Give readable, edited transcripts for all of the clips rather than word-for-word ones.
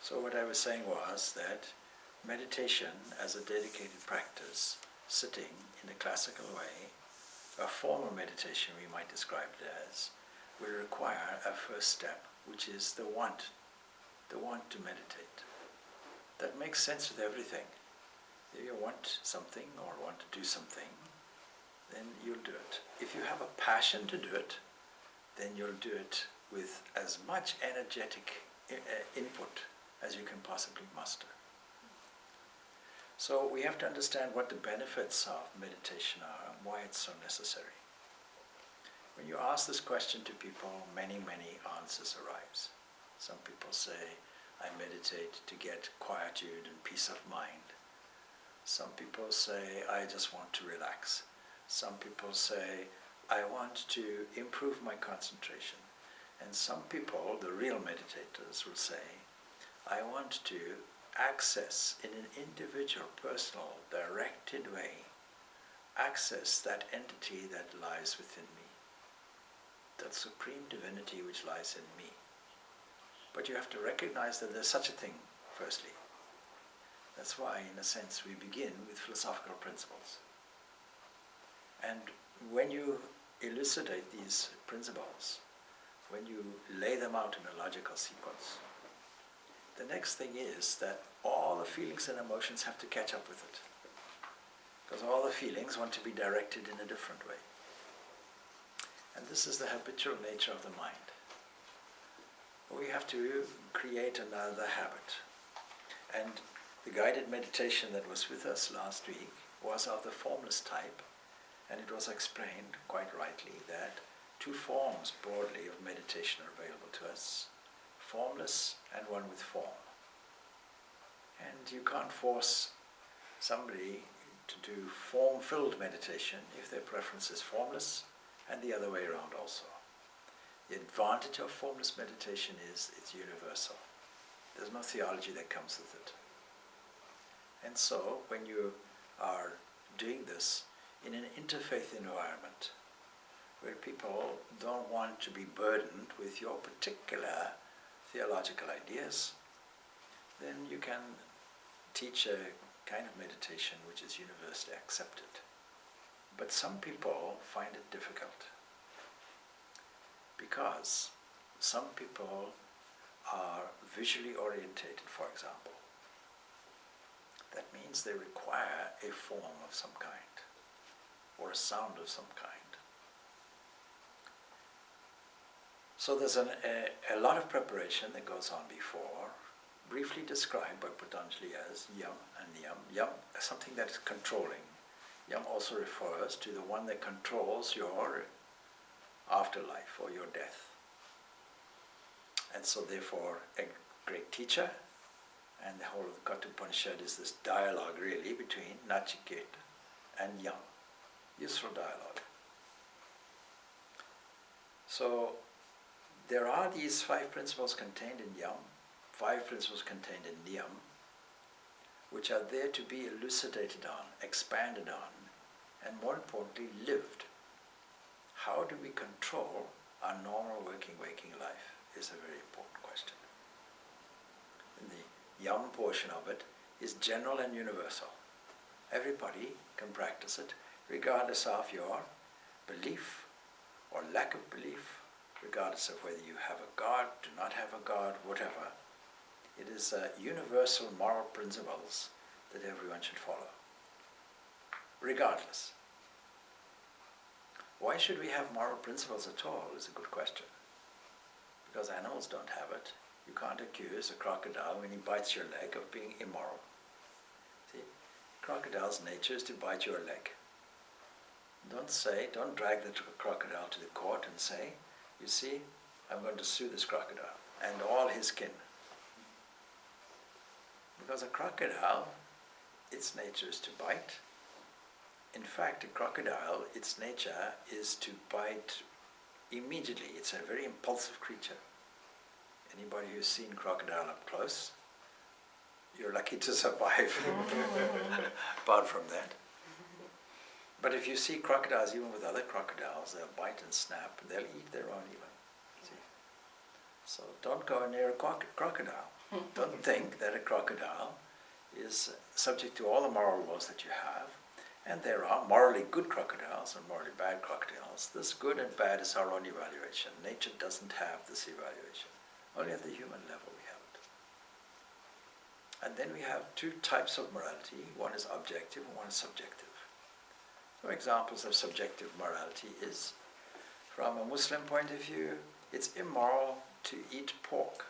So what I was saying was that meditation as a dedicated practice, sitting in a classical way, a formal meditation we might describe it as, will require a first step, which is the want to meditate. That makes sense with everything. If you want something or want to do something, then you'll do it. If you have a passion to do it, then you'll do it with as much energetic input as you can possibly muster. So we have to understand what the benefits of meditation are and why it's so necessary. When you ask this question to people, many answers arise. Some people say, I meditate to get quietude and peace of mind. Some people say, I just want to relax. Some people say, I want to improve my concentration. And some people, the real meditators, will say, I want to access in an individual, personal, directed way, access that entity that lies within me, that supreme divinity which lies in me. But you have to recognize that there's such a thing, firstly. That's why, in a sense, we begin with philosophical principles. And when you elucidate these principles, when you lay them out in a logical sequence, the next thing is that all the feelings and emotions have to catch up with it. Because all the feelings want to be directed in a different way. And this is the habitual nature of the mind. We have to create another habit. And the guided meditation that was with us last week was of the formless type, and it was explained quite rightly that two forms broadly of meditation are available to us, formless and one with form. And you can't force somebody to do form-filled meditation if their preference is formless, and the other way around also. The advantage of formless meditation is it's universal. There's no theology that comes with it. And so when you are doing this in an interfaith environment, where people don't want to be burdened with your particular theological ideas, then you can teach a kind of meditation which is universally accepted. But some people find it difficult because some people are visually orientated, for example. That means they require a form of some kind or a sound of some kind. So there's a lot of preparation that goes on before, briefly described by Patanjali as yam and niyam. Yam is something that is controlling. Yam also refers to the one that controls your afterlife or your death. And so therefore a great teacher, and the whole of the Katha Upanishad is this dialogue really between Nachiketa and Yam. Useful dialogue. So there are these 5 principles contained in Yam, 5 principles contained in Niyam, which are there to be elucidated on, expanded on, and more importantly, lived. How do we control our normal waking life is a very important question. And the Yam portion of it is general and universal. Everybody can practice it, regardless of your belief or lack of belief, regardless of whether you have a God, do not have a God, whatever. It is universal moral principles that everyone should follow, regardless. Why should we have moral principles at all is a good question. Because animals don't have it. You can't accuse a crocodile when he bites your leg of being immoral. See, crocodile's nature is to bite your leg. Don't drag the crocodile to the court and say, you see, I'm going to sue this crocodile and all his kin. Because a crocodile, its nature is to bite. In fact, a crocodile, its nature is to bite immediately. It's a very impulsive creature. Anybody who's seen crocodile up close, you're lucky to survive, apart from that. But if you see crocodiles, even with other crocodiles, they'll bite and snap, and they'll eat their own even. See? So don't go near a crocodile. Don't think that a crocodile is subject to all the moral laws that you have. And there are morally good crocodiles and morally bad crocodiles. This good and bad is our own evaluation. Nature doesn't have this evaluation. Only at the human level we have it. And then we have two types of morality. One is objective and one is subjective. So examples of subjective morality is, from a Muslim point of view, it's immoral to eat pork.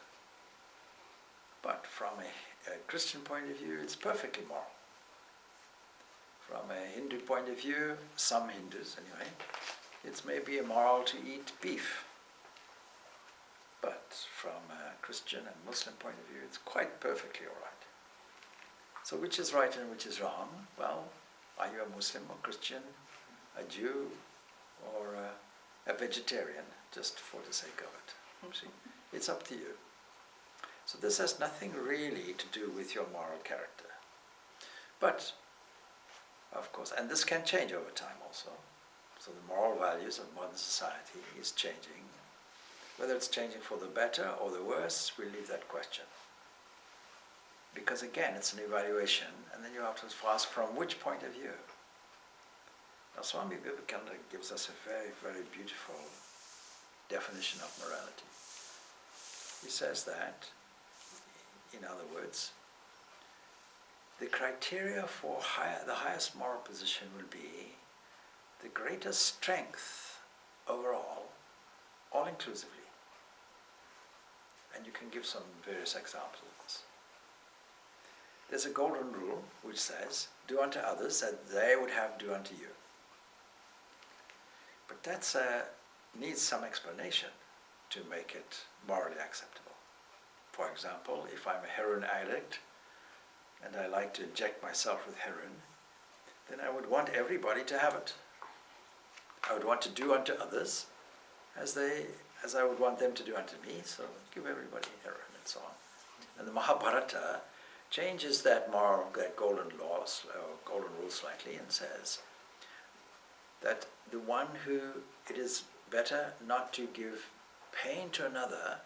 But from a Christian point of view, it's perfectly moral. From a Hindu point of view, some Hindus anyway, it's maybe immoral to eat beef. But from a Christian and Muslim point of view, it's quite perfectly all right. So which is right and which is wrong? Well, are you a Muslim or Christian, a Jew, or a vegetarian, just for the sake of it? See? It's up to you. So this has nothing really to do with your moral character. But, of course, and this can change over time also. So the moral values of modern society is changing. Whether it's changing for the better or the worse, we leave that question. Because again, it's an evaluation, and then you have to ask from which point of view. Now Swami Vivekananda gives us a very, very beautiful definition of morality. He says that, in other words, the criteria for the highest moral position will be the greatest strength overall, all-inclusively. And you can give some various examples of this. There's a golden rule which says, do unto others that they would have do unto you. But that needs some explanation to make it morally acceptable. For example, if I'm a heroin addict and I like to inject myself with heroin, then I would want everybody to have it. I would want to do unto others as I would want them to do unto me, so give everybody heroin and so on. And the Mahabharata changes that golden rule slightly and says that the one who it is better not to give pain to another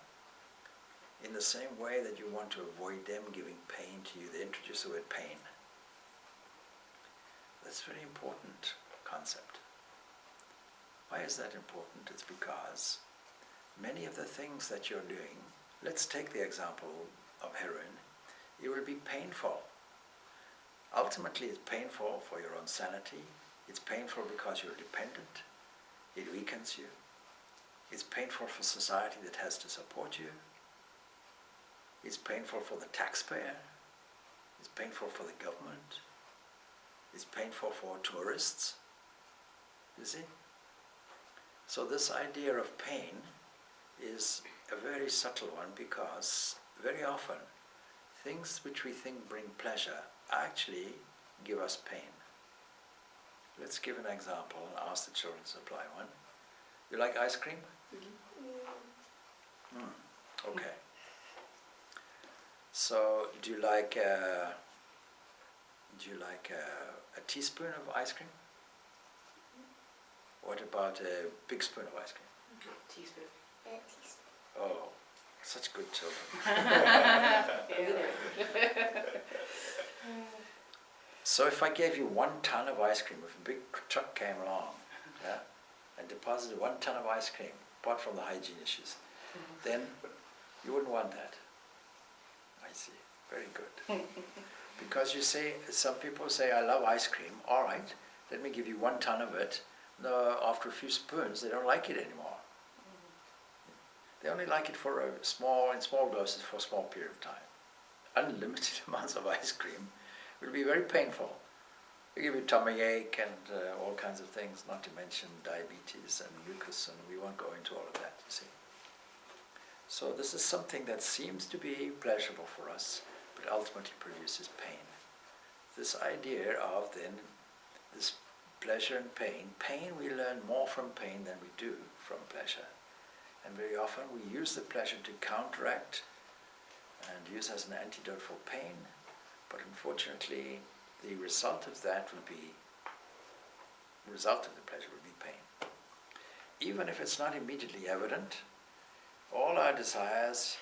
in the same way that you want to avoid them giving pain to you. They introduce the word pain. That's a very important concept. Why is that important? It's because many of the things that you're doing, let's take the example of heroin, it will be painful. Ultimately, it's painful for your own sanity. It's painful because you're dependent. It weakens you. It's painful for society that has to support you. It's painful for the taxpayer. It's painful for the government. It's painful for tourists. You see? So this idea of pain is a very subtle one, because very often things which we think bring pleasure actually give us pain. Let's give an example and ask the children to supply one. You like ice cream? Okay. So do you like a teaspoon of ice cream? What about a big spoon of ice cream? Teaspoon. Oh, such good children. So if I gave you 1 ton of ice cream, if a big truck came along, yeah, and deposited 1 ton of ice cream, apart from the hygiene issues, then you wouldn't want that. I see. Very good. Because you say, some people say, I love ice cream. All right, let me give you 1 ton of it. No, after a few spoons, they don't like it anymore. They only like it for in small doses for a small period of time. Unlimited amounts of ice cream will be very painful. They give you tummy ache and all kinds of things, not to mention diabetes and mucus, and we won't go into all of that, you see. So this is something that seems to be pleasurable for us, but ultimately produces pain. This idea of then this pleasure and pain we learn more from pain than we do from pleasure. And very often we use the pleasure to counteract and use as an antidote for pain, but unfortunately the result of the pleasure will be pain. Even if it's not immediately evident, All our desires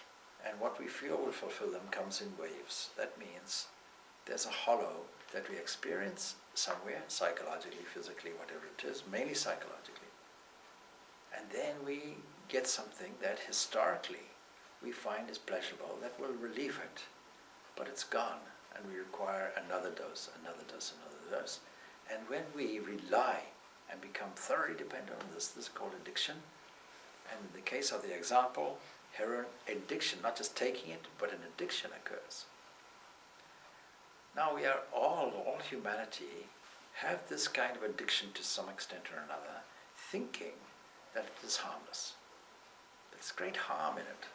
and what we feel will fulfill them comes in waves. That means there's a hollow that we experience somewhere, psychologically, physically, whatever it is, mainly psychologically. And then we get something that historically we find is pleasurable, that will relieve it, but it's gone, and we require another dose, another dose, another dose. And when we rely and become thoroughly dependent on this is called addiction. And in the case of the example, heroin addiction, not just taking it, but an addiction occurs. Now we are all humanity have this kind of addiction to some extent or another, thinking that it is harmless. There's great harm in it.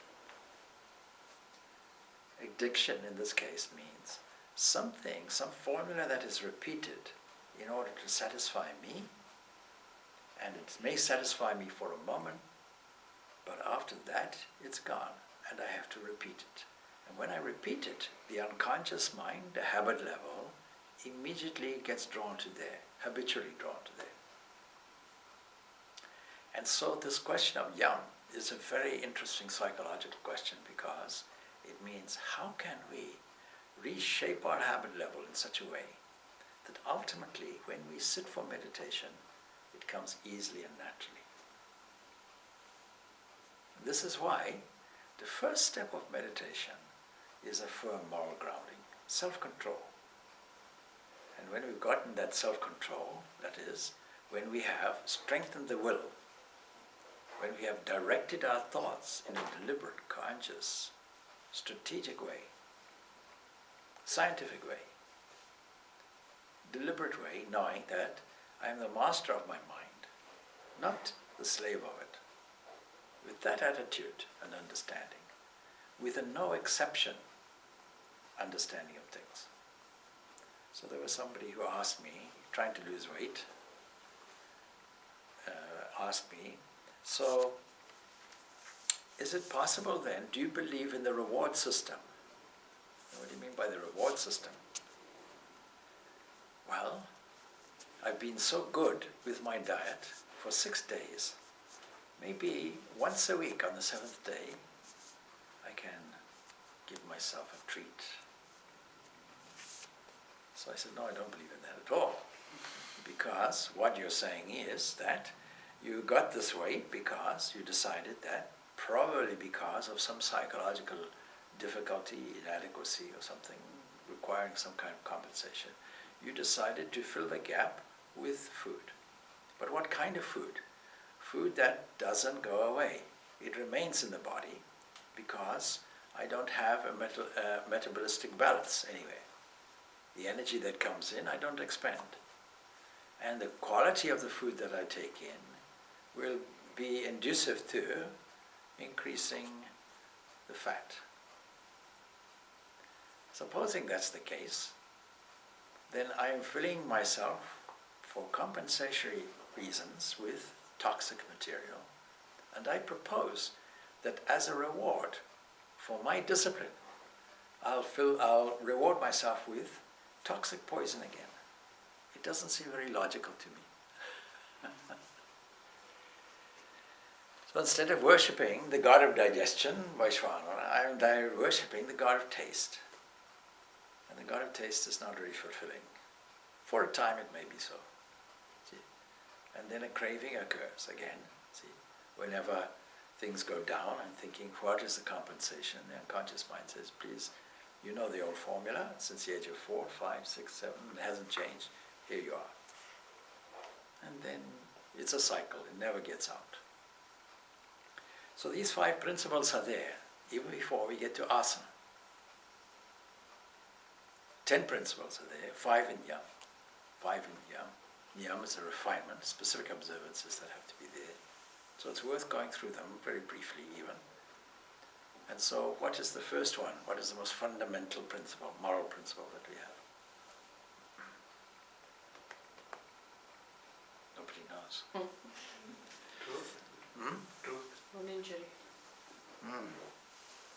Addiction in this case means something, some formula that is repeated in order to satisfy me, and it may satisfy me for a moment, but after that it's gone and I have to repeat it. And when I repeat it, the unconscious mind, the habit level, immediately gets drawn to there, habitually drawn to there. And so this question of yam is a very interesting psychological question, because it means how can we reshape our habit level in such a way that ultimately when we sit for meditation, it comes easily and naturally. This is why the first step of meditation is a firm moral grounding, self-control. And when we've gotten that self-control, that is, when we have strengthened the will, when we have directed our thoughts in a deliberate, conscious, strategic way, scientific way, deliberate way, knowing that I am the master of my mind, not the slave of it. With that attitude and understanding, with a no exception understanding of things. So there was somebody who asked me, trying to lose weight, asked me, so is it possible then, do you believe in the reward system? What do you mean by the reward system? Well, I've been so good with my diet for 6 days. Maybe once a week on the 7th day, I can give myself a treat. So I said, no, I don't believe in that at all. Because what you're saying is that you got this weight because you decided that, probably because of some psychological difficulty, inadequacy or something requiring some kind of compensation, you decided to fill the gap with food. But what kind of food? Food that doesn't go away. It remains in the body because I don't have a metabolistic balance anyway. The energy that comes in, I don't expend. And the quality of the food that I take in will be inducive to increasing the fat. Supposing that's the case, then I am filling myself for compensatory reasons with toxic material, and I propose that as a reward for my discipline, I'll reward myself with toxic poison again. It doesn't seem very logical to me. So instead of worshipping the god of digestion, Vaishvanara, I am worshipping the god of taste. And the god of taste is not very fulfilling. For a time it may be so. See? And then a craving occurs again. See? Whenever things go down, I'm thinking, what is the compensation? The unconscious mind says, please, you know the old formula, since the age of 4, 5, 6, 7, it hasn't changed, here you are. And then it's a cycle, it never gets out. So these 5 principles are there, even before we get to asana. 10 principles are there, 5 in yam. 5 in yam. Yam is a refinement, specific observances that have to be there. So it's worth going through them very briefly even. And so what is the first one? What is the most fundamental principle, moral principle that we have? Nobody knows. Truth. Truth. Non-injury.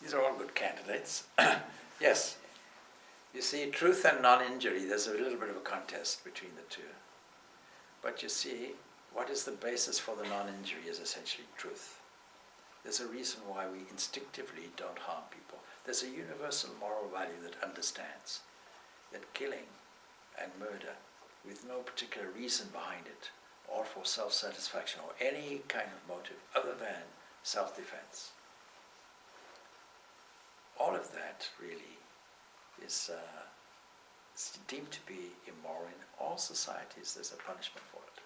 These are all good candidates. Yes. You see, truth and non-injury, there's a little bit of a contest between the two. But you see, what is the basis for the non-injury is essentially truth. There's a reason why we instinctively don't harm people. There's a universal moral value that understands that killing and murder with no particular reason behind it, or for self-satisfaction or any kind of motive other than self-defense, all of that really is deemed to be immoral. In all societies there's a punishment for it.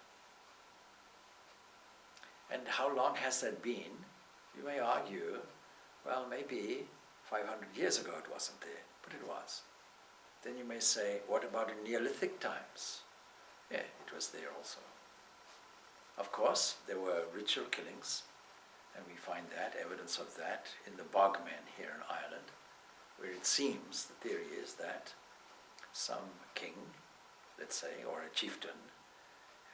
And how long has that been? You may argue, well, maybe 500 years ago it wasn't there, but it was. Then you may say, what about in Neolithic times? Yeah, it was there also. Of course, there were ritual killings, and we find that, evidence of that, in the Bogmen here in Ireland, where it seems, the theory is that some king, let's say, or a chieftain,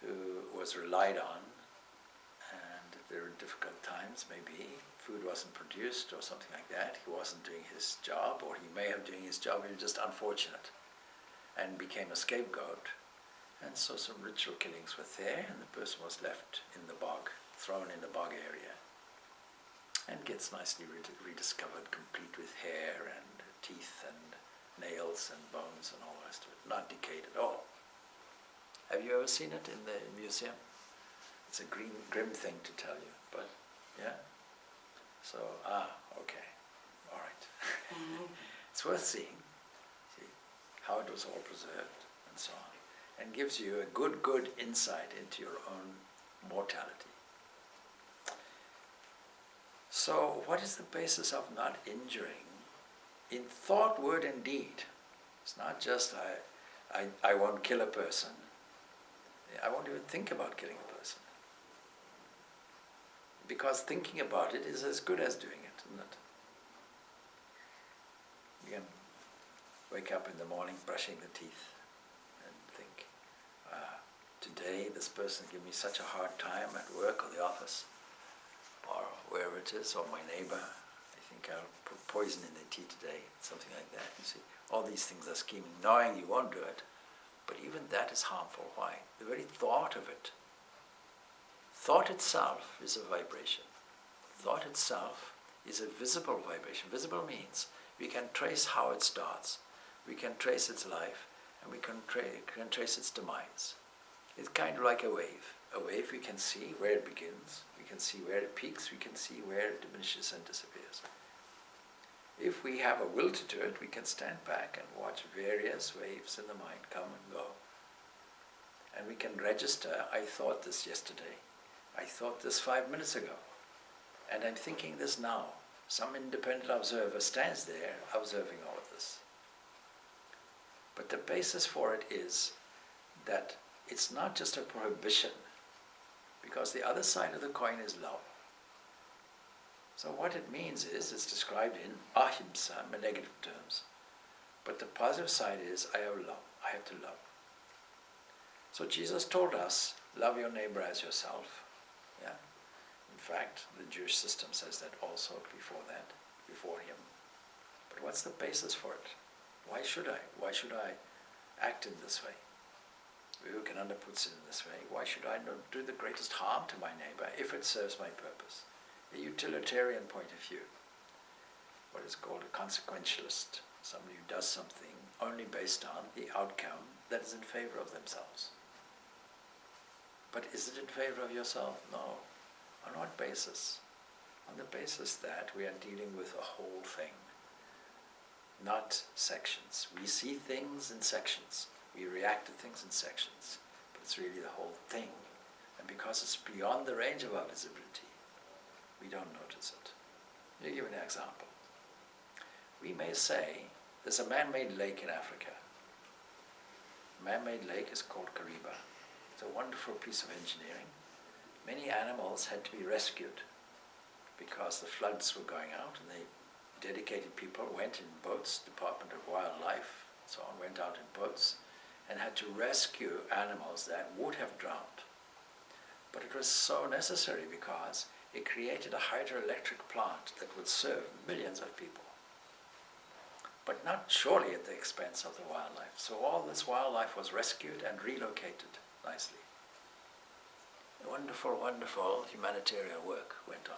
who was relied on, and there were difficult times, maybe food wasn't produced or something like that, he wasn't doing his job, or he may have doing his job, he was just unfortunate, and became a scapegoat. And so some ritual killings were there, and the person was left in the bog, thrown in the bog area, and gets nicely rediscovered, complete with hair and teeth and nails and bones and all the rest of it, not decayed at all. Have you ever seen it in the museum? It's a grim thing to tell you, but yeah. So, okay, all right. It's worth seeing, see, how it was all preserved and so on, and gives you a good insight into your own mortality. So, what is the basis of not injuring in thought, word, and deed? It's not just I won't kill a person. I won't even think about killing a person. Because thinking about it is as good as doing it, isn't it? You can wake up in the morning brushing the teeth and think, today this person gave me such a hard time at work or the office, or wherever it is, or my neighbor, I think I'll put poison in their tea today, something like that. You see, all these things are scheming, knowing you won't do it, but even that is harmful. Why? The very thought of it. Thought itself is a vibration. Thought itself is a visible vibration. Visible means we can trace how it starts, we can trace its life, and we can trace its demise. It's kind of like a wave. A wave, we can see where it begins, we can see where it peaks, we can see where it diminishes and disappears. If we have a will to do it, we can stand back and watch various waves in the mind come and go. And we can register, I thought this yesterday, I thought this 5 minutes ago, and I'm thinking this now. Some independent observer stands there observing all of this. But the basis for it is that it's not just a prohibition, because the other side of the coin is love. So what it means is, it's described in ahimsa, in negative terms. But the positive side is, I have love, I have to love. So Jesus told us, love your neighbor as yourself. Yeah. In fact, the Jewish system says that also before him. But what's the basis for it? Why should I? Why should I act in this way? Vivekananda puts it in this way. Why should I not do the greatest harm to my neighbor if it serves my purpose? A utilitarian point of view. What is called a consequentialist. Somebody who does something only based on the outcome that is in favor of themselves. But is it in favor of yourself? No. On what basis? On the basis that we are dealing with a whole thing, not sections. We see things in sections. We react to things in sections. But it's really the whole thing. And because it's beyond the range of our visibility, we don't notice it. Let me give an example. We may say, there's a man-made lake in Africa. The man-made lake is called Kariba. It's a wonderful piece of engineering. Many animals had to be rescued because the floods were going out, and dedicated people went in boats, Department of Wildlife, so on, went out in boats and had to rescue animals that would have drowned. But it was so necessary because it created a hydroelectric plant that would serve millions of people. But not surely at the expense of the wildlife. So all this wildlife was rescued and relocated nicely. Wonderful, wonderful humanitarian work went on.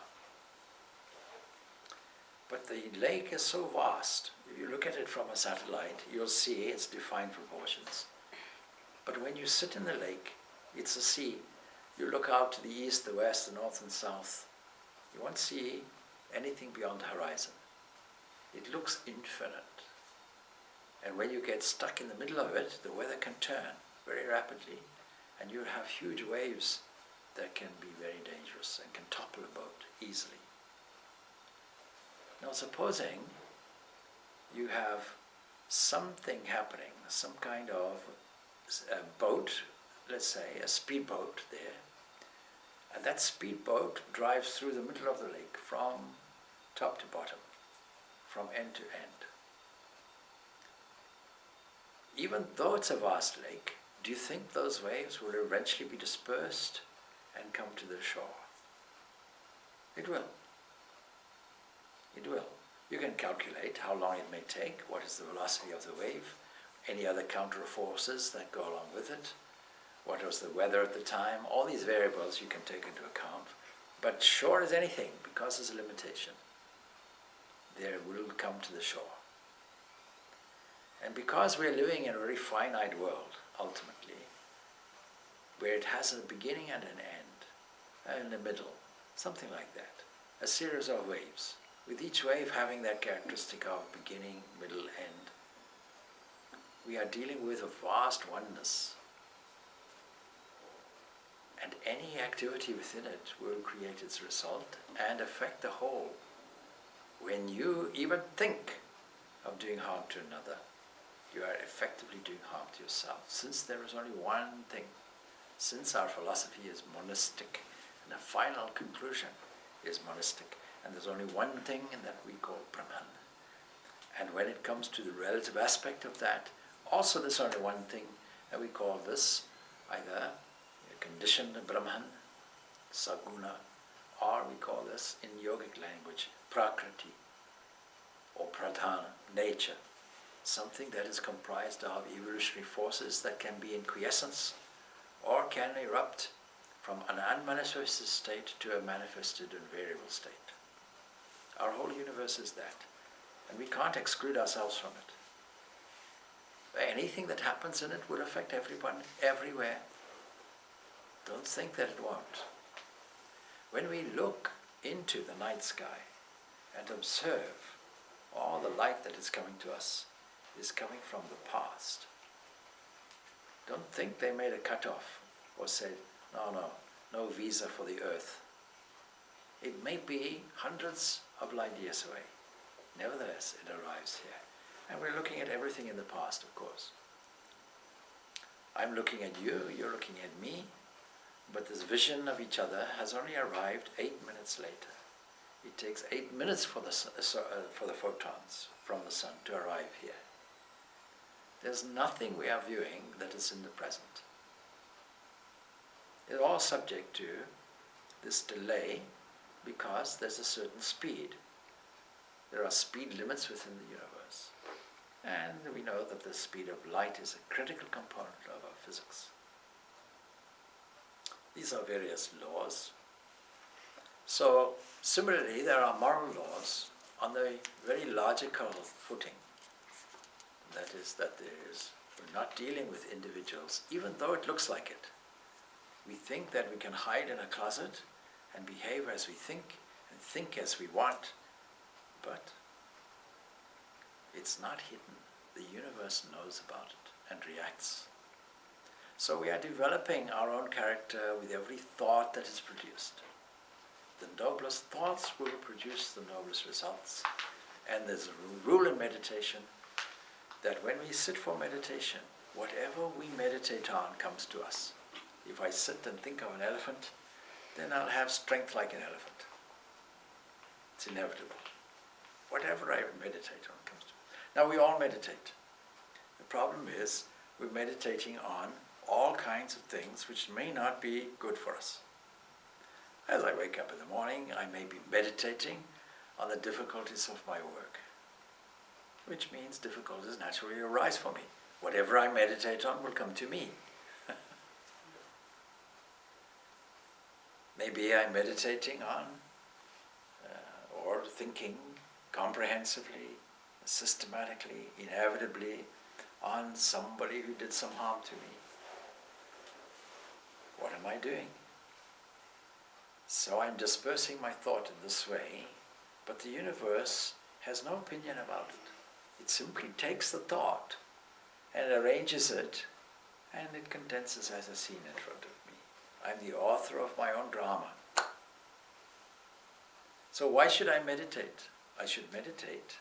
But the lake is so vast. If you look at it from a satellite, you'll see its defined proportions. But when you sit in the lake, it's a sea. You look out to the east, the west, the north and south. You won't see anything beyond the horizon. It looks infinite. And when you get stuck in the middle of it, the weather can turn very rapidly, and you have huge waves that can be very dangerous and can topple a boat easily. Now supposing you have something happening, some kind of a boat, let's say a speedboat there, and that speedboat drives through the middle of the lake from top to bottom, from end to end. Even though it's a vast lake, do you think those waves will eventually be dispersed and come to the shore? It will. It will. You can calculate how long it may take, what is the velocity of the wave, any other counter forces that go along with it, what was the weather at the time, all these variables you can take into account. But sure as anything, because there's a limitation, there will come to the shore. And because we're living in a very finite world, ultimately, where it has a beginning and an end, in the middle, something like that, a series of waves, with each wave having that characteristic of beginning, middle, end, we are dealing with a vast oneness. And any activity within it will create its result and affect the whole. When you even think of doing harm to another, you are effectively doing harm to yourself, since there is only one thing. Since our philosophy is monistic, and the final conclusion is monistic, and there's only one thing that we call Brahman. And when it comes to the relative aspect of that, also there's only one thing, and we call this either a conditioned Brahman, Saguna, or we call this in yogic language, Prakriti, or Pradhana, nature. Something that is comprised of evolutionary forces that can be in quiescence or can erupt from an unmanifested state to a manifested and variable state. Our whole universe is that, and we can't exclude ourselves from it. Anything that happens in it will affect everyone, everywhere. Don't think that it won't. When we look into the night sky and observe all the light that is coming to us, is coming from the past. Don't think they made a cutoff or said, no visa for the earth. It may be hundreds of light years away. Nevertheless, it arrives here. And we're looking at everything in the past, of course. I'm looking at you, you're looking at me, but this vision of each other has only arrived 8 minutes later. It takes 8 minutes for the photons from the sun to arrive here. There's nothing we are viewing that is in the present. It's all subject to this delay because there's a certain speed. There are speed limits within the universe. And we know that the speed of light is a critical component of our physics. These are various laws. So, similarly, there are moral laws on the very logical footing. That is, we're not dealing with individuals, even though it looks like it. We think that we can hide in a closet and behave as we think and think as we want, but it's not hidden. The universe knows about it and reacts. So we are developing our own character with every thought that is produced. The noblest thoughts will produce the noblest results. And there's a rule in meditation that when we sit for meditation, whatever we meditate on comes to us. If I sit and think of an elephant, then I'll have strength like an elephant. It's inevitable. Whatever I meditate on comes to me. Now we all meditate. The problem is we're meditating on all kinds of things which may not be good for us. As I wake up in the morning, I may be meditating on the difficulties of my work, which means difficulties naturally arise for me. Whatever I meditate on will come to me. Maybe I'm meditating on or thinking comprehensively, systematically, inevitably on somebody who did some harm to me. What am I doing? So I'm dispersing my thought in this way, but the universe has no opinion about it. It simply takes the thought and arranges it, and it condenses as a scene in front of me. I'm the author of my own drama. So why should I meditate? I should meditate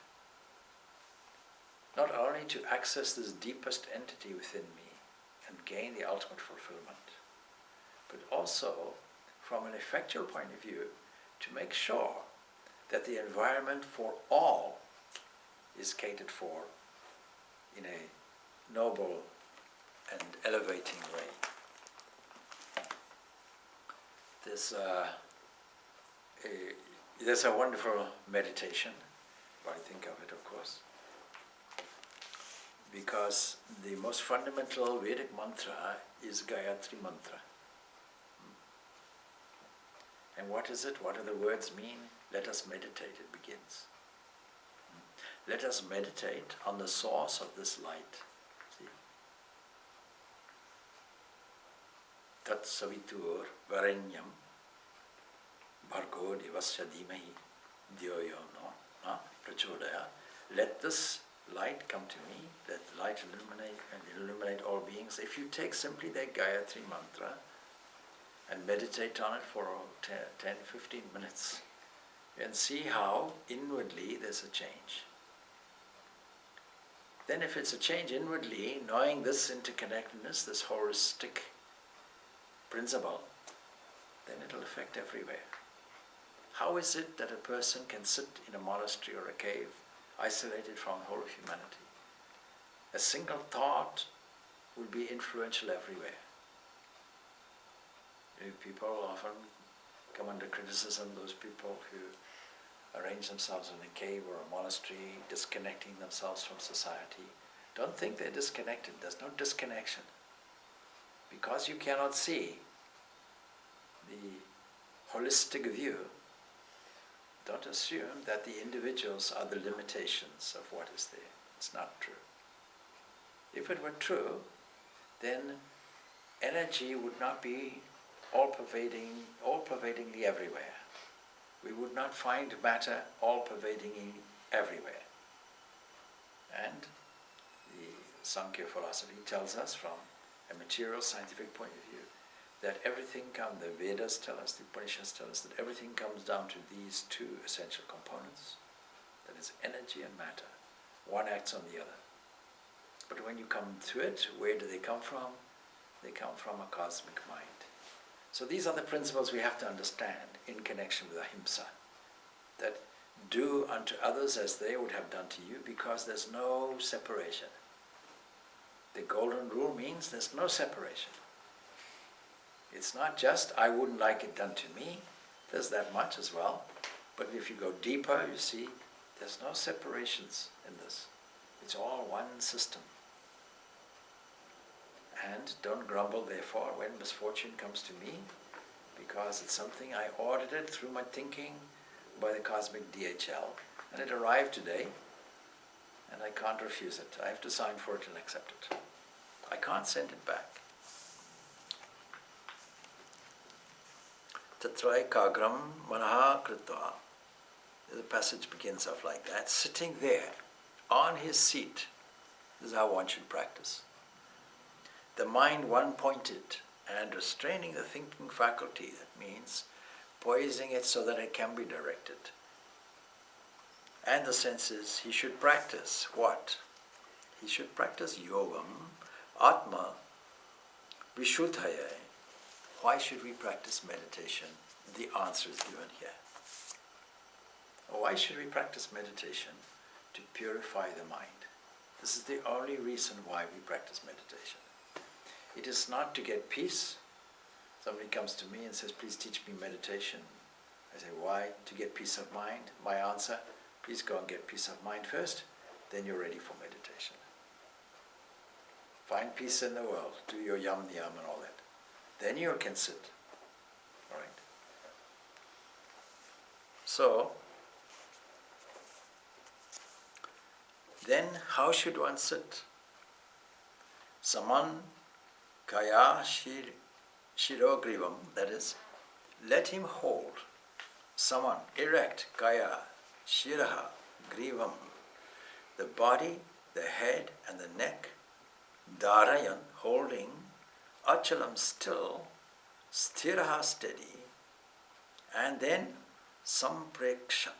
not only to access this deepest entity within me and gain the ultimate fulfillment, but also from an effectual point of view to make sure that the environment for all is catered for in a noble and elevating way. There's a wonderful meditation, what I think of it, of course, because the most fundamental Vedic mantra is Gayatri mantra. And what is it? What do the words mean? Let us meditate, it begins. Let us meditate on the source of this light. See? Tat savitur varenyam bhargo devasya dhimahi dhyoyo no prachodaya. Let this light come to me, let the light illuminate all beings. If you take simply that Gayatri mantra and meditate on it for 10, 15 minutes, and see how inwardly there's a change. Then if it's a change inwardly, knowing this interconnectedness, this holistic principle, then it'll affect everywhere. How is it that a person can sit in a monastery or a cave, isolated from the whole of humanity? A single thought will be influential everywhere. People often come under criticism, those people who arrange themselves in a cave or a monastery, disconnecting themselves from society. Don't think they're disconnected. There's no disconnection. Because you cannot see the holistic view, don't assume that the individuals are the limitations of what is there. It's not true. If it were true, then energy would not be all-pervadingly everywhere. We would not find matter all-pervadingly everywhere. And the Sankhya philosophy tells us from a material scientific point of view that everything the Vedas tell us, the Upanishads tell us that everything comes down to these two essential components, that is energy and matter. One acts on the other. But when you come to it, where do they come from? They come from a cosmic mind. So these are the principles we have to understand in connection with ahimsa, that do unto others as they would have done to you, because there's no separation. The golden rule means there's no separation. It's not just, I wouldn't like it done to me, there's that much as well, but if you go deeper, you see, there's no separations in this. It's all one system. And don't grumble, therefore, when misfortune comes to me, because it's something I audited through my thinking by the cosmic DHL, and it arrived today, and I can't refuse it. I have to sign for it and accept it. I can't send it back. Tatra ekagram manaha kritva. The passage begins off like that. Sitting there, on his seat, this is how one should practice. The mind one-pointed and restraining the thinking faculty, that means poising it so that it can be directed. And the senses, he should practice what? He should practice yogam, atma, vishuddhaya. Why should we practice meditation? The answer is given here. Why should we practice meditation? To purify the mind. This is the only reason why we practice meditation. It is not to get peace. Somebody comes to me and says, please teach me meditation. I say, why? To get peace of mind? My answer, please go and get peace of mind first, then you're ready for meditation. Find peace in the world, do your yam niyam and all that. Then you can sit. All right. So, then how should one sit? Saman kaya shirogrivam, that is, let him hold. Saman, erect, kaya, shiraha, grivam, the body, the head and the neck, dharayan, holding, achalam, still, sthiraha, steady, and then sampreksha,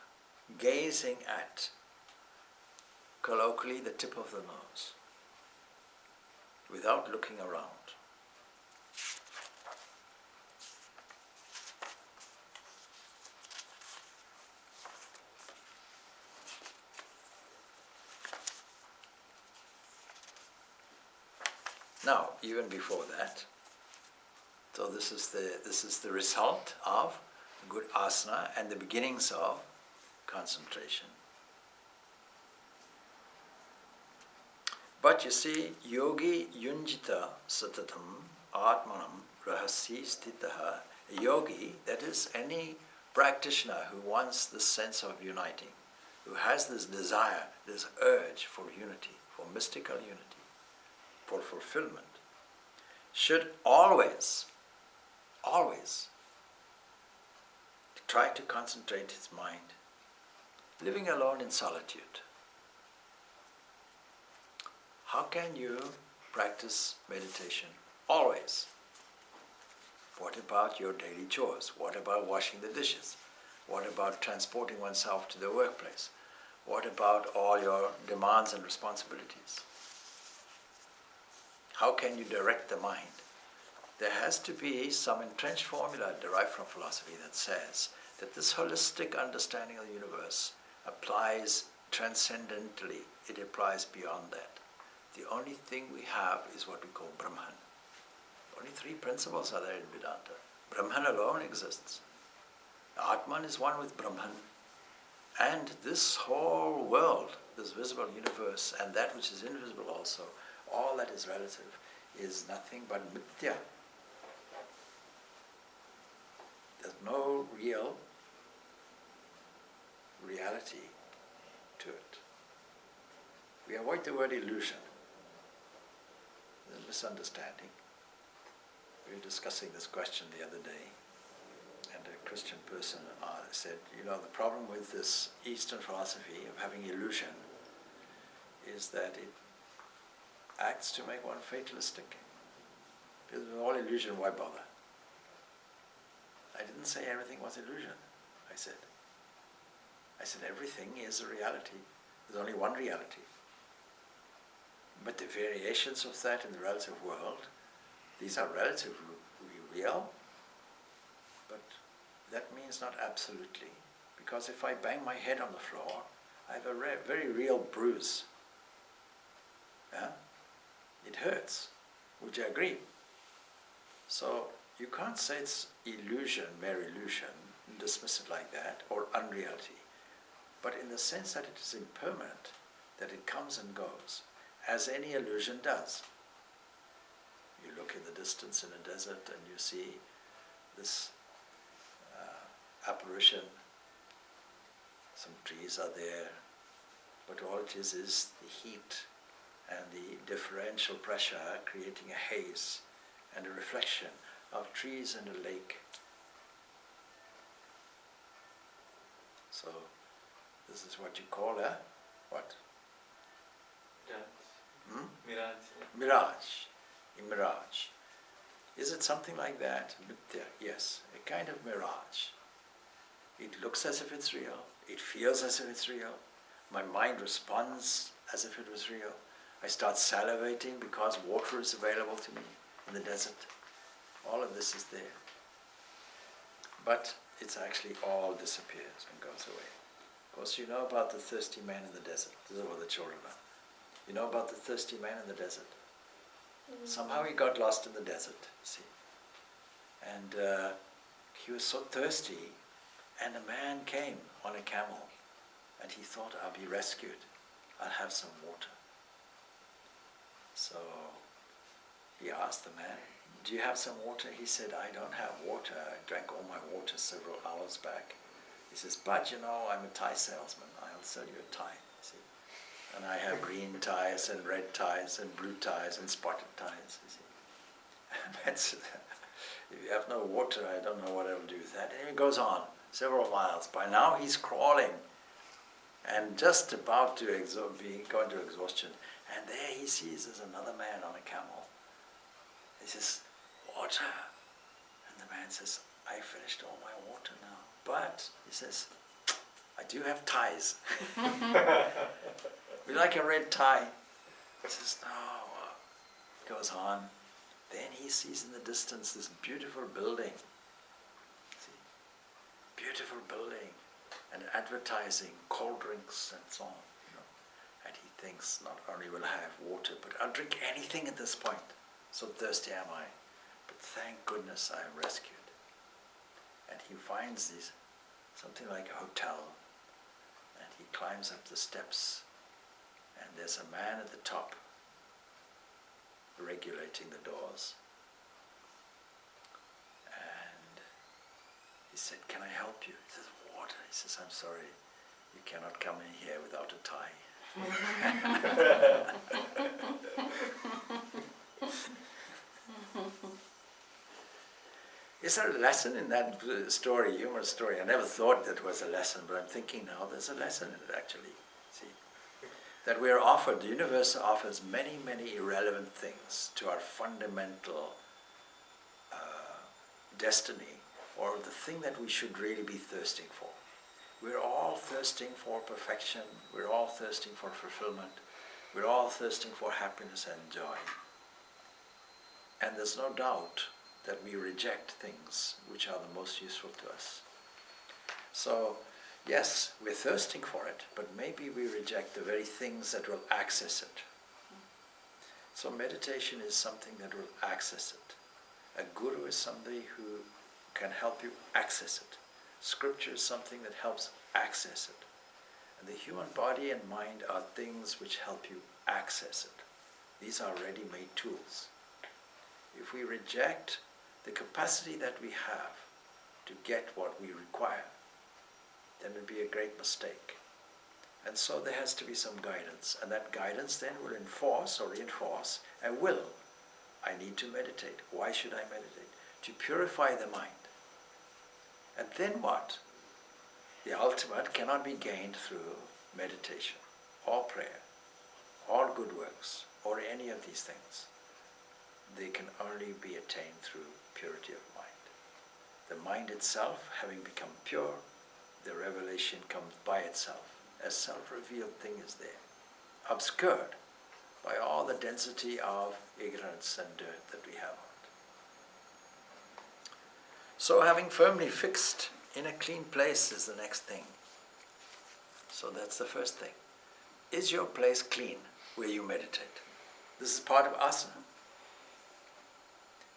gazing at, colloquially, the tip of the nose, without looking around. Now, even before that, so this is the result of good asana and the beginnings of concentration. But you see, yogi yunjita satatam atmanam rahasi stitaha, a yogi, that is any practitioner who wants this sense of uniting, who has this desire, this urge for unity, for mystical unity, for fulfillment, should always try to concentrate his mind, living alone in solitude. How can you practice meditation? Always. What about your daily chores? What about washing the dishes? What about transporting oneself to the workplace? What about all your demands and responsibilities? How can you direct the mind? There has to be some entrenched formula derived from philosophy that says that this holistic understanding of the universe applies transcendentally. It applies beyond that. The only thing we have is what we call Brahman. Only three principles are there in Vedanta. Brahman alone exists. Atman is one with Brahman. And this whole world, this visible universe, and that which is invisible also, all that is relative, is nothing but mithya. There's no real reality to it. We avoid the word illusion. There's a misunderstanding. We were discussing this question the other day, and a Christian person said, the problem with this Eastern philosophy of having illusion is that it acts to make one fatalistic. Because with all illusion, why bother? I didn't say everything was illusion, I said everything is a reality. There's only one reality. But the variations of that in the relative world, these are relatively real, but that means not absolutely. Because if I bang my head on the floor, I have a very real bruise. Yeah? It hurts. Would you agree? So you can't say it's illusion, mere illusion, and dismiss it like that, or unreality. But in the sense that it is impermanent, that it comes and goes, as any illusion does. You look in the distance in a desert and you see this apparition. Some trees are there, but all it is the heat and the differential pressure creating a haze and a reflection of trees and a lake. So this is what you call a what? Mirage. A mirage. Is it something like that? Yes, a kind of mirage. It looks as if it's real. It feels as if it's real. My mind responds as if it was real. I start salivating because water is available to me in the desert. All of this is there. But it's actually all disappears and goes away. Of course, you know about the thirsty man in the desert. This is what the children are. You know about the thirsty man in the desert? Mm-hmm. Somehow he got lost in the desert, you see. And he was so thirsty, and a man came on a camel, and he thought, I'll be rescued. I'll have some water. So he asked the man, do you have some water? He said, I don't have water. I drank all my water several hours back. He says, but I'm a Thai salesman. I'll sell you a Thai, see. And I have green ties and red ties and blue ties and spotted ties. You see. That's, if you have no water, I don't know what I'll do with that. And it goes on several miles. By now he's crawling and just about to be going to exhaustion. And there he sees there's another man on a camel. He says, water. And the man says, I finished all my water now. But, he says, I do have ties. We like a red tie. He says, no. Goes on. Then he sees in the distance this beautiful building. See? Beautiful building. And advertising, cold drinks and so on. You know. And he thinks, not only will I have water, but I'll drink anything at this point. So thirsty am I. But thank goodness I am rescued. And he finds these, something like a hotel. And he climbs up the steps. And there's a man at the top regulating the doors. And he said, can I help you? He says, water. He says, I'm sorry, you cannot come in here without a tie. Is there a lesson in that story, humorous story? I never thought that was a lesson, but I'm thinking now there's a lesson in it actually. See? That we are offered, the universe offers many, many irrelevant things to our fundamental destiny, or the thing that we should really be thirsting for. We're all thirsting for perfection, we're all thirsting for fulfillment, we're all thirsting for happiness and joy. And there's no doubt that we reject things which are the most useful to us. So, yes, we're thirsting for it, but maybe we reject the very things that will access it. So meditation is something that will access it. A guru is somebody who can help you access it. Scripture is something that helps access it. And the human body and mind are things which help you access it. These are ready-made tools. If we reject the capacity that we have to get what we require, then it would be a great mistake. And so there has to be some guidance, and that guidance then will enforce or reinforce a will. I need to meditate. Why should I meditate? To purify the mind. And then what? The ultimate cannot be gained through meditation, or prayer, or good works, or any of these things. They can only be attained through purity of mind. The mind itself, having become pure, the revelation comes by itself. A self-revealed thing is there, obscured by all the density of ignorance and dirt that we have on it. So having firmly fixed in a clean place is the next thing. So that's the first thing. Is your place clean where you meditate? This is part of asana.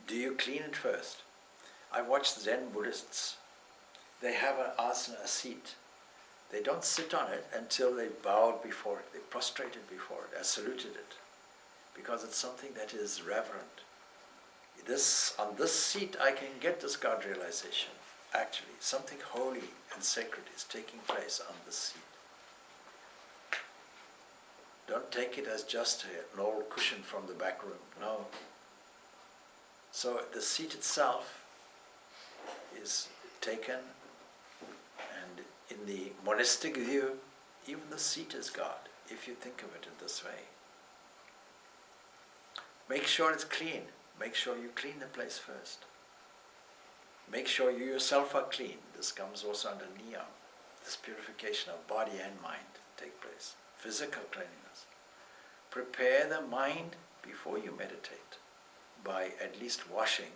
Do you clean it first? I watched Zen Buddhists. They have an asana, a seat. They don't sit on it until they bowed before it, they prostrated before it, saluted it, because it's something that is reverent. On this seat I can get this God realization. Actually, something holy and sacred is taking place on this seat. Don't take it as just an old cushion from the back room. No. So the seat itself is taken, and in the monistic view, even the seat is God, if you think of it in this way. Make sure it's clean. Make sure you clean the place first. Make sure you yourself are clean. This comes also under niyam. This purification of body and mind take place. Physical cleanliness. Prepare the mind before you meditate by at least washing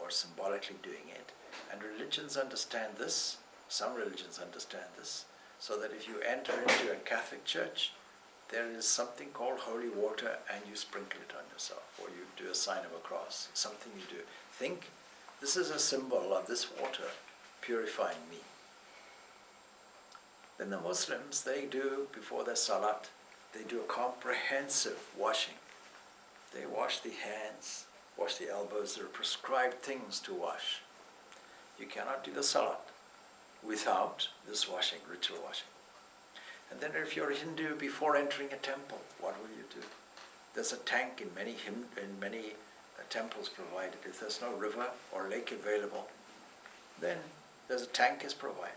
or symbolically doing it. And religions understand this. Some religions understand this. So that if you enter into a Catholic church, there is something called holy water, and you sprinkle it on yourself, or you do a sign of a cross, something you do. Think, this is a symbol of this water purifying me. Then the Muslims, they do, before their salat, they do a comprehensive washing. They wash the hands, wash the elbows. There are prescribed things to wash. You cannot do the salat without this washing, ritual washing. And then if you're Hindu, before entering a temple, what will you do? There's a tank in many temples provided. If there's no river or lake available, then there's a tank is provided.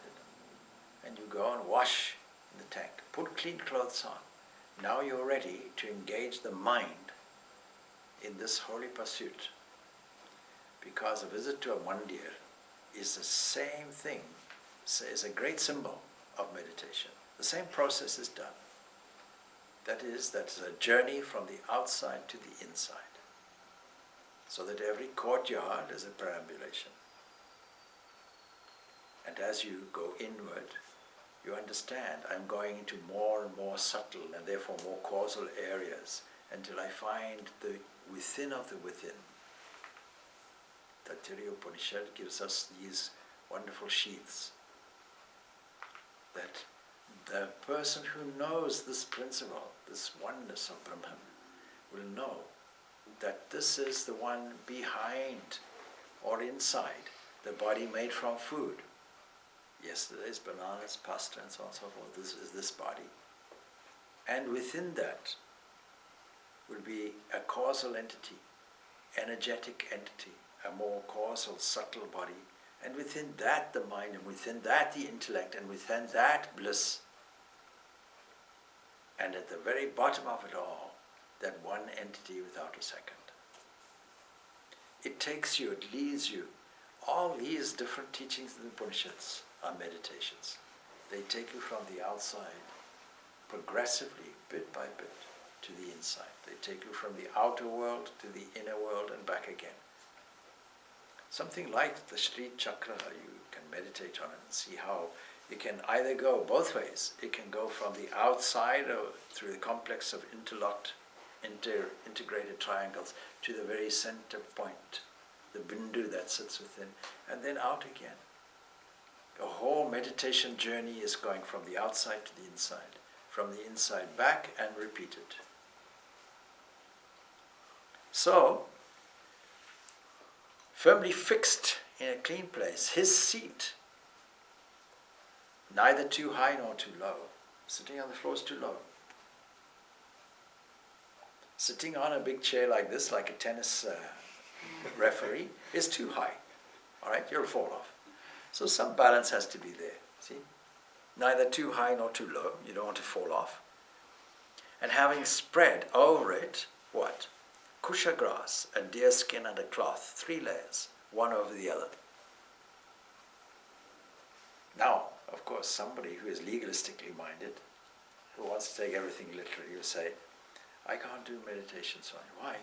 And you go and wash in the tank. Put clean clothes on. Now you're ready to engage the mind in this holy pursuit. Because a visit to a mandir is the same thing, is a great symbol of meditation. The same process is done. That's a journey from the outside to the inside. So that every courtyard is a perambulation. And as you go inward, you understand, I'm going into more and more subtle and therefore more causal areas until I find the within of the within. Taittiriya Upanishad gives us these wonderful sheaths that the person who knows this principle, this oneness of Brahman, will know that this is the one behind or inside the body made from food. Yesterday's bananas, pasta and so on and so forth. This is this body. And within that will be a causal entity, energetic entity, a more causal, subtle body. And within that the mind, and within that the intellect, and within that bliss. And at the very bottom of it all, that one entity without a second. It takes you, it leads you. All these different teachings in the Upanishads are meditations. They take you from the outside, progressively, bit by bit, to the inside. They take you from the outer world to the inner world and back again. Something like the Sri Chakra, you can meditate on it and see how it can either go both ways. It can go from the outside or through the complex of integrated triangles to the very center point, the bindu that sits within, and then out again. The whole meditation journey is going from the outside to the inside, from the inside back and repeated. So, firmly fixed in a clean place, his seat, neither too high nor too low. Sitting on the floor is too low. Sitting on a big chair like this, like a tennis referee, is too high. All right, you'll fall off. So some balance has to be there, see? Neither too high nor too low, you don't want to fall off. And having spread over it, what? Kusha grass, a deer skin and a cloth, 3 layers, one over the other. Now, of course, somebody who is legalistically minded, who wants to take everything literally, will say, I can't do meditation, so why?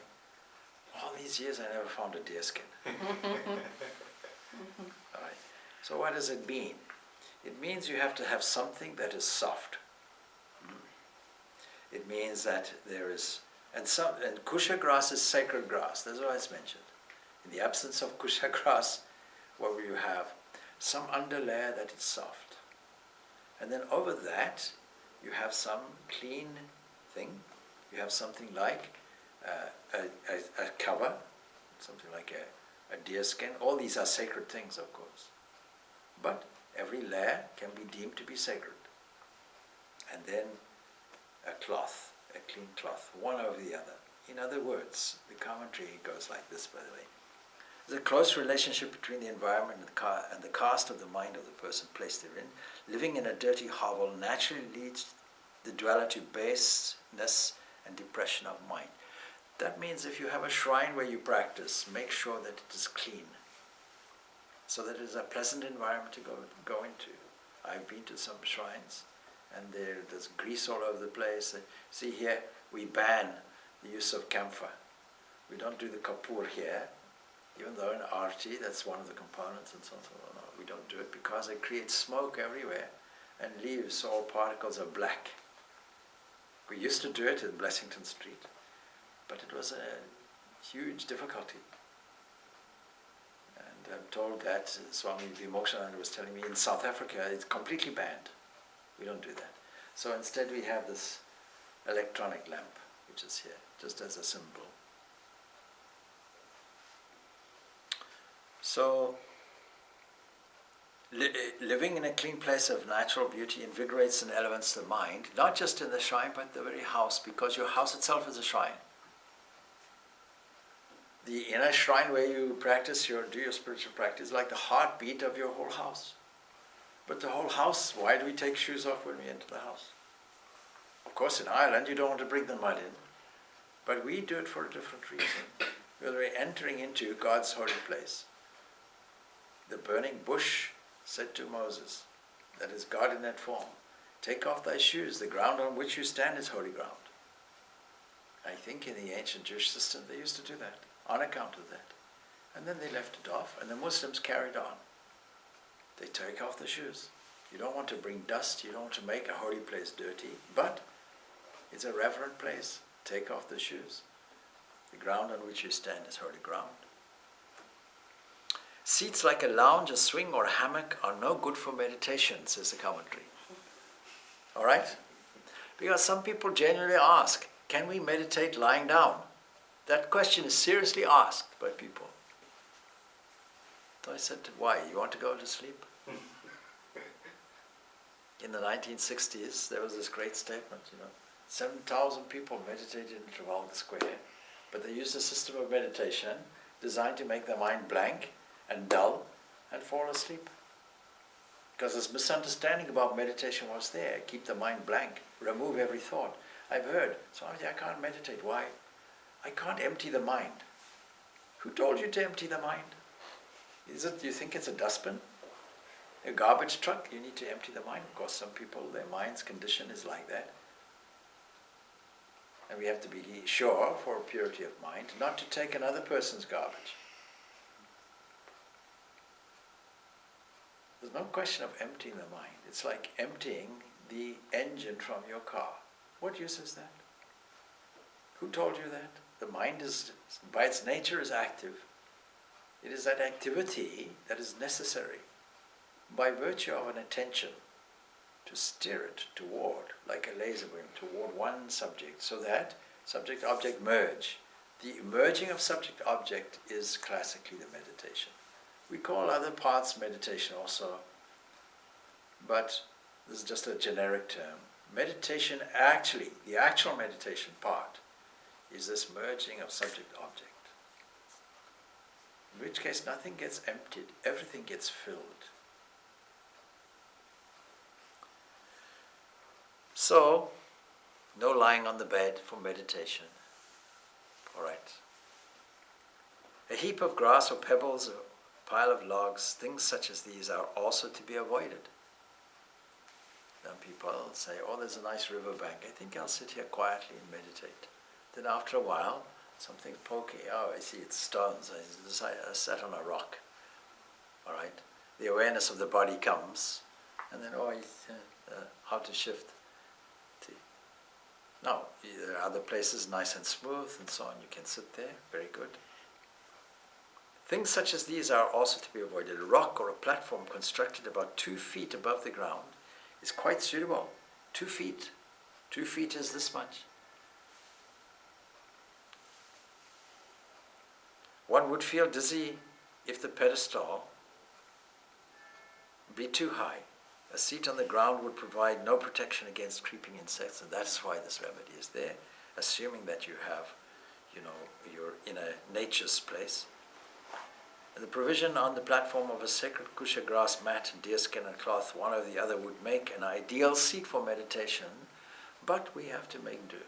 All these years I never found a deer skin. All right. So what does it mean? It means you have to have something that is soft. It means that there is, and kusha grass is sacred grass, that's why it's mentioned. In the absence of kusha grass, what will you have? Some underlayer that is soft. And then over that, you have some clean thing. You have something like a cover, something like a deer skin. All these are sacred things, of course. But every layer can be deemed to be sacred. And then a cloth, a clean cloth, one over the other. In other words, the commentary goes like this, by the way. There's a close relationship between the environment and the caste of the mind of the person placed therein. Living in a dirty hovel naturally leads the dweller to baseness and depression of mind. That means if you have a shrine where you practice, make sure that it is clean, so that it is a pleasant environment to go into. I've been to some shrines, and there's grease all over the place. See here, we ban the use of camphor. We don't do the kapoor here, even though in arti that's one of the components and so on. No, we don't do it because it creates smoke everywhere and leaves all particles of black. We used to do it in Blessington Street, but it was a huge difficulty. And I'm told that Swami Vimokshananda was telling me in South Africa it's completely banned. We don't do that. So instead we have this electronic lamp, which is here, just as a symbol. So Living in a clean place of natural beauty invigorates and elevates the mind, not just in the shrine, but the very house, because your house itself is a shrine. The inner shrine where you do your spiritual practice, is like the heartbeat of your whole house. But the whole house, why do we take shoes off when we enter the house? Of course, in Ireland, you don't want to bring the mud in, but we do it for a different reason. We're entering into God's holy place. The burning bush said to Moses, that is God in that form, take off thy shoes, the ground on which you stand is holy ground. I think in the ancient Jewish system they used to do that, on account of that. And then they left it off, and the Muslims carried on. They take off the shoes. You don't want to bring dust, you don't want to make a holy place dirty, but it's a reverent place. Take off the shoes. The ground on which you stand is holy ground. Seats like a lounge, a swing, or a hammock are no good for meditation, says the commentary. All right? Because some people genuinely ask, can we meditate lying down? That question is seriously asked by people. So I said, why? You want to go to sleep? In the 1960s, there was this great statement, 7,000 people meditated in Trafalgar Square, but they used a system of meditation designed to make their mind blank and dull and fall asleep. Because this misunderstanding about meditation was there. Keep the mind blank, remove every thought. I've heard, Swamiji, I can't meditate. Why? I can't empty the mind. Who told you to empty the mind? You think it's a dustbin? A garbage truck? You need to empty the mind. Of course, some people, their mind's condition is like that. And we have to be sure, for purity of mind, not to take another person's garbage. There's no question of emptying the mind. It's like emptying the engine from your car. What use is that? Who told you that? The mind is, by its nature, is active. It is that activity that is necessary by virtue of an attention to steer it toward, like a laser beam, toward one subject, so that subject-object merge. The merging of subject-object is classically the meditation. We call other parts meditation also, but this is just a generic term. Meditation actually, the actual meditation part, is this merging of subject-object. In which case nothing gets emptied, everything gets filled. So, no lying on the bed for meditation. All right. A heap of grass or pebbles, a pile of logs, things such as these are also to be avoided. Then people say, oh, there's a nice riverbank. I think I'll sit here quietly and meditate. Then after a while, something's poking. Oh, I see, it's stones. I sat on a rock. All right. The awareness of the body comes, and then, how to shift. Now, there are other places nice and smooth and so on. You can sit there, very good. Things such as these are also to be avoided. A rock or a platform constructed about 2 feet above the ground is quite suitable. 2 feet. 2 feet is this much. One would feel dizzy if the pedestal be too high. A seat on the ground would provide no protection against creeping insects, and that's why this remedy is there, assuming that you have, you're in a nature's place. And the provision on the platform of a sacred kusha grass mat, deerskin and cloth, one or the other, would make an ideal seat for meditation, but we have to make do.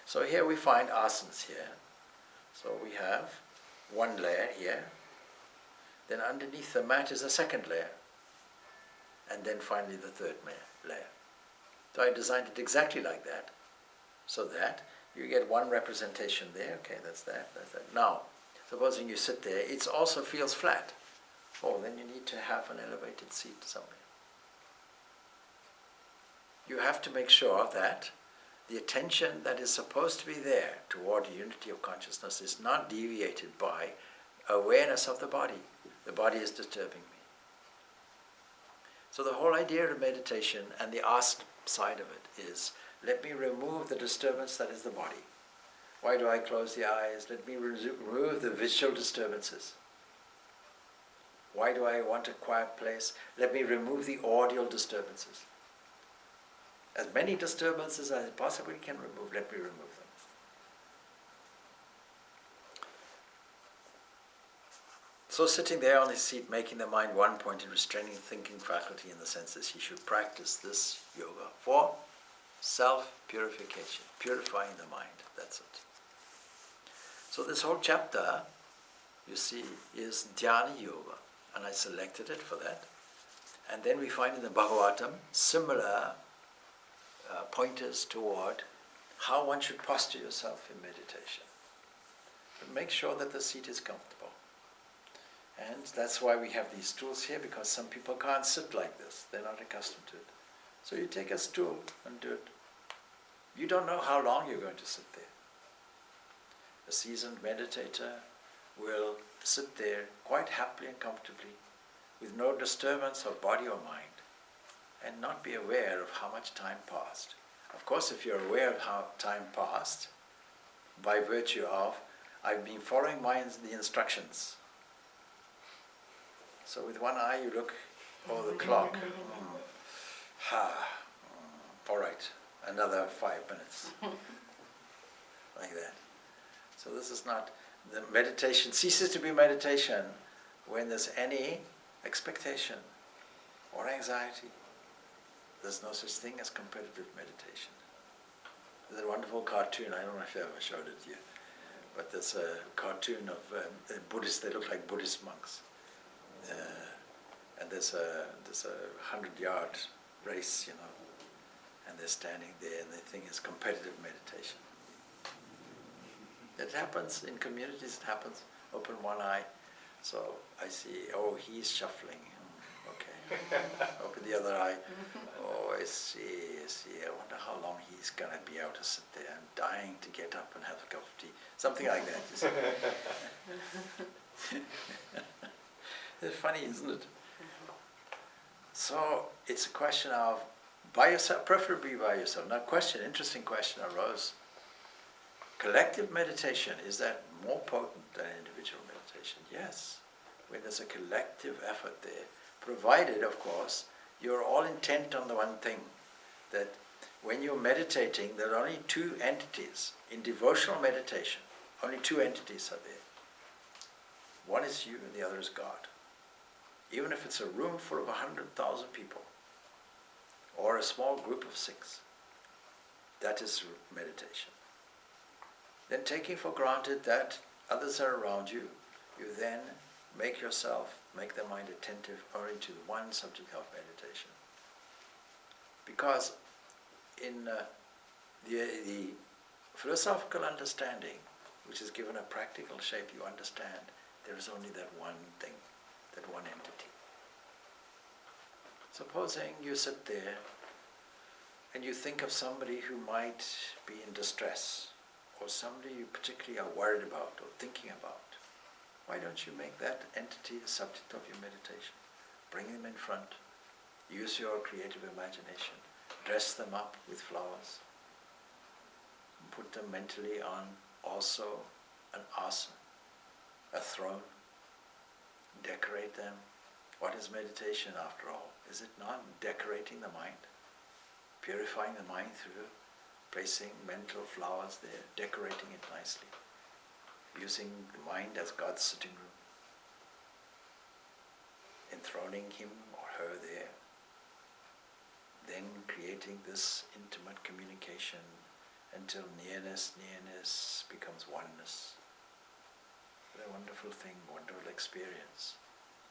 So here we find asanas here. So we have one layer here, then underneath the mat is a second layer, and then finally the third layer. So I designed it exactly like that, so that you get one representation there. Okay, that's that, that's that. Now, supposing you sit there, it also feels flat. Oh, then you need to have an elevated seat somewhere. You have to make sure that the attention that is supposed to be there toward the unity of consciousness is not deviated by awareness of the body. The body is disturbing me. So the whole idea of meditation and the asana side of it is, let me remove the disturbance that is the body. Why do I close the eyes? Let me remove the visual disturbances. Why do I want a quiet place? Let me remove the audio disturbances. As many disturbances as I possibly can remove, let me remove them. So sitting there on his seat, making the mind one point and restraining the thinking faculty in the senses, he should practice this yoga for self-purification, purifying the mind, that's it. So this whole chapter, you see, is Dhyana Yoga, and I selected it for that. And then we find in the Bhagavatam similar pointers toward how one should posture yourself in meditation. But make sure that the seat is comfortable. And that's why we have these stools here, because some people can't sit like this. They're not accustomed to it. So you take a stool and do it. You don't know how long you're going to sit there. A seasoned meditator will sit there quite happily and comfortably with no disturbance of body or mind and not be aware of how much time passed. Of course, if you're aware of how time passed, by virtue of, I've been following the instructions. So with one eye you look, oh, the clock. All right, another 5 minutes. Like that. So this is not, the meditation ceases to be meditation when there's any expectation or anxiety. There's no such thing as competitive meditation. There's a wonderful cartoon, I don't know if I ever showed it to you, but there's a cartoon of Buddhists, they look like Buddhist monks. And there's a 100-yard race, you know, and they're standing there and they think it's competitive meditation. It happens in communities, it happens. Open one eye, so I see, oh, he's shuffling. Okay. Open the other eye. Oh, I see. I wonder how long he's going to be able to sit there. I'm dying to get up and have a cup of tea. Something like that. You see. It's funny, isn't it? So it's a question of by yourself, preferably by yourself. Now, interesting question arose. Collective meditation, is that more potent than individual meditation? Yes, when there's a collective effort there, provided, of course, you're all intent on the one thing, that when you're meditating, there are only two entities. In devotional meditation, only two entities are there. One is you and the other is God. Even if it's a room full of 100,000 people, or a small group of 6, that is meditation. Then taking for granted that others are around you, you then make the mind attentive only to the one subject of meditation. Because in the philosophical understanding, which is given a practical shape, you understand there is only that one thing, that one entity. Supposing you sit there and you think of somebody who might be in distress, or somebody you particularly are worried about or thinking about. Why don't you make that entity the subject of your meditation? Bring them in front. Use your creative imagination. Dress them up with flowers. Put them mentally on also an asana, a throne. Decorate them. What is meditation after all? Is it not decorating the mind? Purifying the mind through placing mental flowers there, decorating it nicely, using the mind as God's sitting room, enthroning him or her there, then creating this intimate communication until nearness becomes oneness. What a wonderful thing, wonderful experience.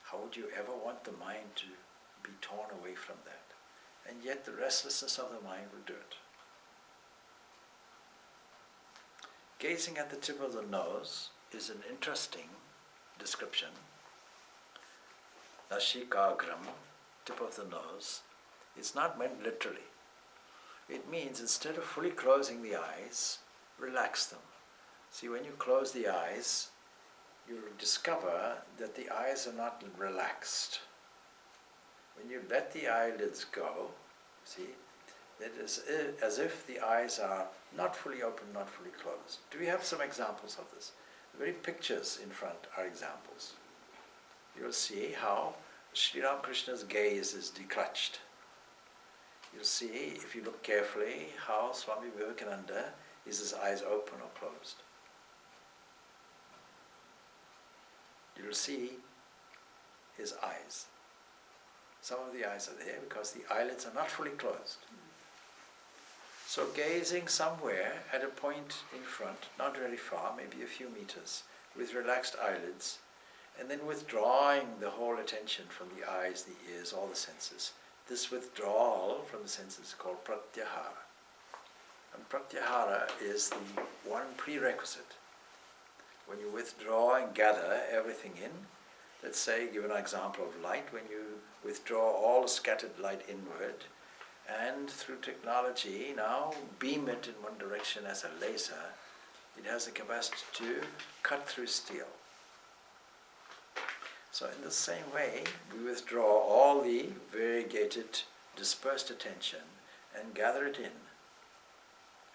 How would you ever want the mind to be torn away from that? And yet the restlessness of the mind will do it. Gazing at the tip of the nose is an interesting description. Nashikagram, tip of the nose, it's not meant literally. It means instead of fully closing the eyes, relax them. See, when you close the eyes, you'll discover that the eyes are not relaxed. When you let the eyelids go, see, it is as if the eyes are not fully open, not fully closed. Do we have some examples of this? The very pictures in front are examples. you'll see how Sri Ramakrishna's gaze is declutched. You'll see, if you look carefully, how Swami Vivekananda is his eyes open or closed. You'll see his eyes. Some of the eyes are there because the eyelids are not fully closed. So gazing somewhere at a point in front, not very far, maybe a few meters, with relaxed eyelids, and then withdrawing the whole attention from the eyes, the ears, all the senses. This withdrawal from the senses is called pratyahara. And pratyahara is the one prerequisite. When you withdraw and gather everything in, let's say, give an example of light, when you withdraw all the scattered light inward, and through technology now beam it in one direction as a laser, it has the capacity to cut through steel. So in the same way, we withdraw all the variegated, dispersed attention and gather it in,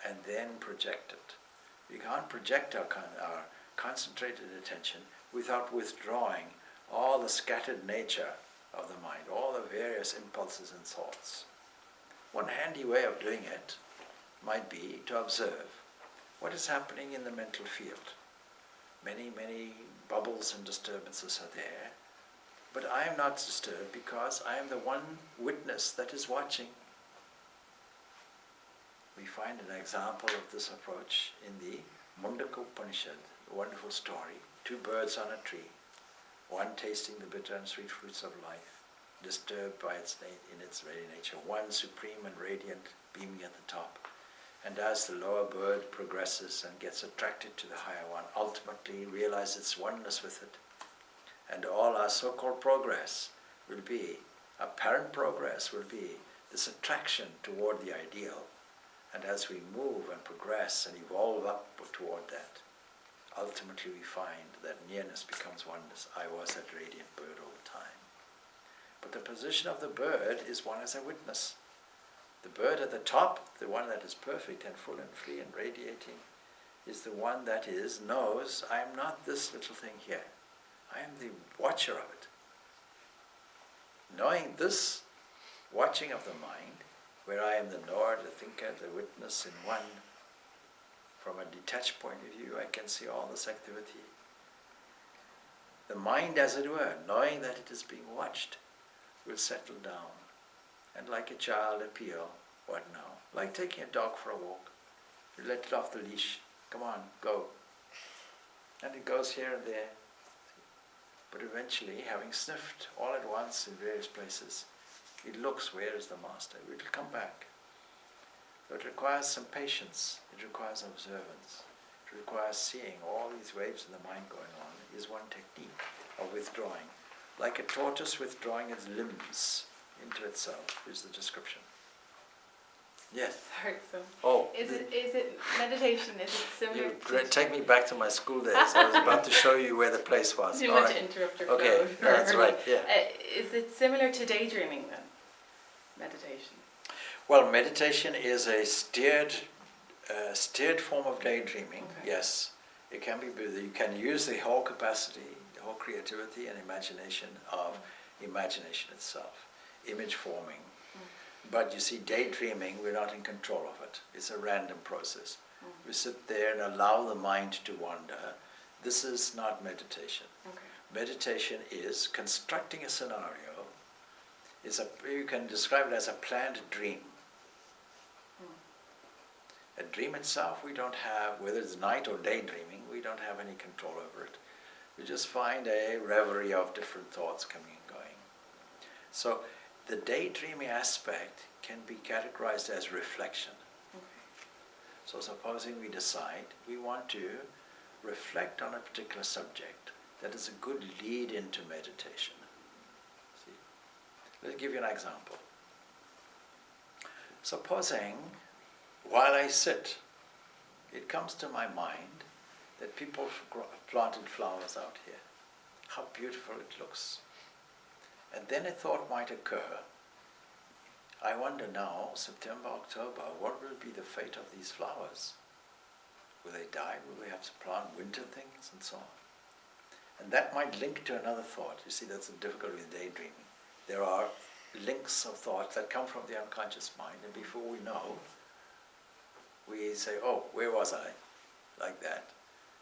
and then project it. We can't project our concentrated attention without withdrawing all the scattered nature of the mind, all the various impulses and thoughts. One handy way of doing it might be to observe what is happening in the mental field. Many, many bubbles and disturbances are there, but I am not disturbed because I am the one witness that is watching. We find an example of this approach in the Mundaka Upanishad, a wonderful story. 2 birds on a tree, one tasting the bitter and sweet fruits of life, disturbed by in its very nature, one supreme and radiant, beaming at the top. And as the lower bird progresses and gets attracted to the higher one, ultimately realizes its oneness with it. And all our so-called progress will be, apparent progress will be this attraction toward the ideal. And as we move and progress and evolve up toward that, ultimately we find that nearness becomes oneness. I was that radiant bird all the time. But the position of the bird is one as a witness. The bird at the top, the one that is perfect and full and free and radiating, is the one that knows, I am not this little thing here. I am the watcher of it. Knowing this watching of the mind, where I am the knower, the thinker, the witness in one, from a detached point of view, I can see all this activity. The mind, as it were, knowing that it is being watched, will settle down. And like a child appeal, what now? Like taking a dog for a walk. You let it off the leash, come on, go. And it goes here and there. But eventually, having sniffed all at once in various places, it looks, where is the master? It will come back. So it requires some patience, it requires observance, it requires seeing all these waves in the mind going on, is one technique of withdrawing. Like a tortoise withdrawing its limbs into itself is the description. Yes. Sorry, so Oh. is it meditation? Is it similar? You take me back to my school days. I was about to show you where the place was. Didn't want to interrupt your flow. Okay, that's right. Yeah. Is it similar to daydreaming then? Meditation. Well, meditation is a steered form of daydreaming. Okay. Yes, it can be. You can use the whole capacity, the whole creativity and imagination of imagination itself, image forming. But you see, daydreaming, we're not in control of it. It's a random process. We sit there and allow the mind to wander. This is not meditation. Okay. Meditation is constructing a scenario. You can describe it as a planned dream. A dream itself, we don't have, whether it's night or daydreaming, we don't have any control over it. We just find a reverie of different thoughts coming and going. So the daydreaming aspect can be categorized as reflection. Okay. So supposing we decide we want to reflect on a particular subject, that is a good lead into meditation. See? Let's give you an example. Supposing while I sit, it comes to my mind that people planted flowers out here. How beautiful it looks. And then a thought might occur, I wonder now, September, October, what will be the fate of these flowers? Will they die? Will we have to plant winter things and so on? And that might link to another thought. You see, that's the difficulty with daydreaming. There are links of thought that come from the unconscious mind, and before we know, we say, oh, where was I? Like that.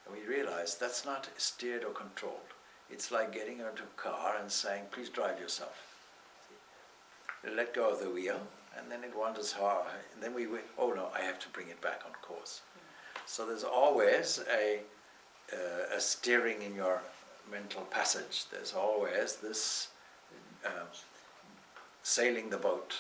And we realize that's not steered or controlled. It's like getting into a car and saying, please drive yourself. See? You let go of the wheel, and then it wanders hard, and then oh no, I have to bring it back on course. So there's always a steering in your mental passage. There's always this sailing the boat.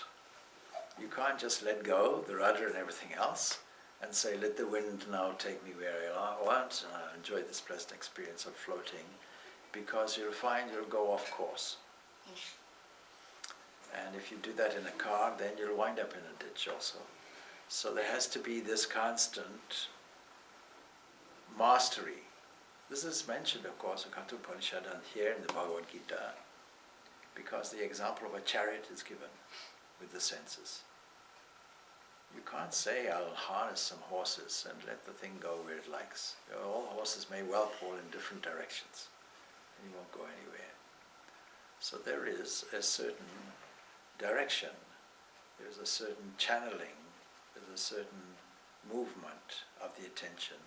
You can't just let go, the rudder and everything else, and say, let the wind now take me where I want, and I'll enjoy this pleasant experience of floating, because you'll find you'll go off course. And if you do that in a car, then you'll wind up in a ditch also. So there has to be this constant mastery. This is mentioned, of course, in Katha Upanishad and here in the Bhagavad Gita, because the example of a chariot is given with the senses. You can't say, I'll harness some horses and let the thing go where it likes. All horses may well pull in different directions, and you won't go anywhere. So there is a certain direction, there's a certain channeling, there's a certain movement of the attention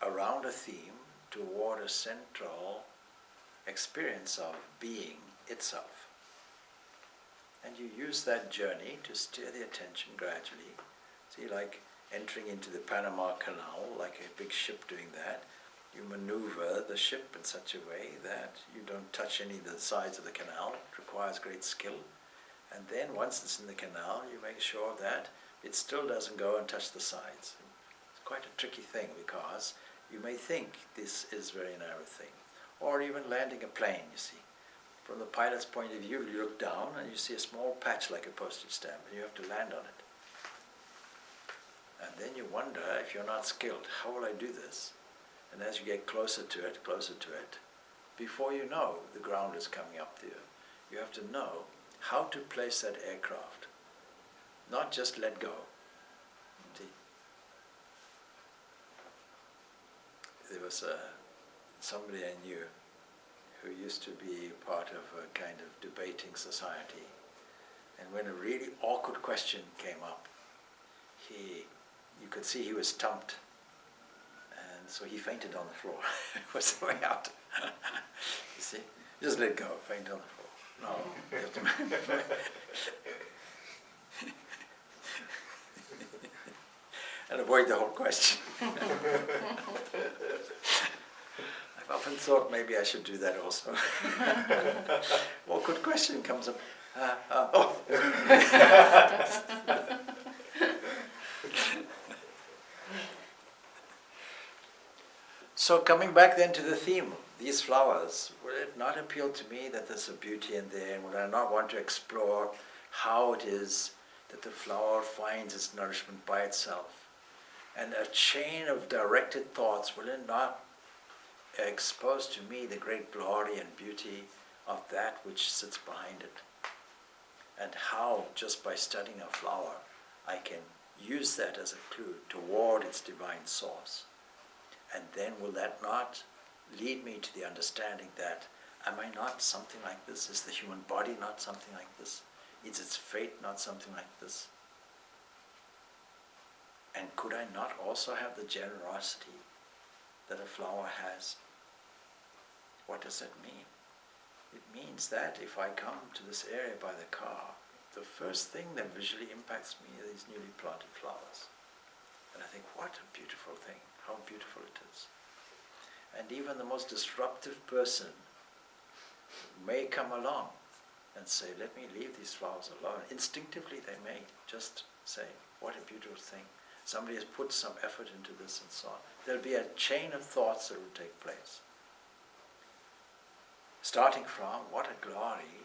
around a theme toward a central experience of being itself. And you use that journey to steer the attention gradually. See, like entering into the Panama Canal, like a big ship doing that, you maneuver the ship in such a way that you don't touch any of the sides of the canal. It requires great skill. And then once it's in the canal, you make sure that it still doesn't go and touch the sides. It's quite a tricky thing, because you may think this is a very narrow thing. Or even landing a plane, you see. From the pilot's point of view, you look down and you see a small patch like a postage stamp, and you have to land on it. And then you wonder, if you're not skilled, how will I do this? And as you get closer to it, before you know, the ground is coming up to you. You have to know how to place that aircraft, not just let go. See? There was somebody I knew who used to be part of a kind of debating society, and when a really awkward question came up, you could see he was stumped, and so he fainted on the floor. It was the way out. You see, just let go, faint on the floor. No, you have to and avoid the whole question. I've often thought maybe I should do that also. Awkward question comes up. Oh. So coming back then to the theme, these flowers, would it not appeal to me that there's a beauty in there, and would I not want to explore how it is that the flower finds its nourishment by itself? And a chain of directed thoughts, will it not expose to me the great glory and beauty of that which sits behind it? And how, just by studying a flower, I can use that as a clue toward its divine source. And then will that not lead me to the understanding that, am I not something like this? Is the human body not something like this? Is its fate not something like this? And could I not also have the generosity that a flower has? What does that mean? It means that if I come to this area by the car, the first thing that visually impacts me are these newly planted flowers. And I think, what a beautiful thing, how beautiful it is. And even the most disruptive person may come along and say, let me leave these flowers alone. Instinctively they may just say, what a beautiful thing. Somebody has put some effort into this and so on. There'll be a chain of thoughts that will take place. Starting from, what a glory,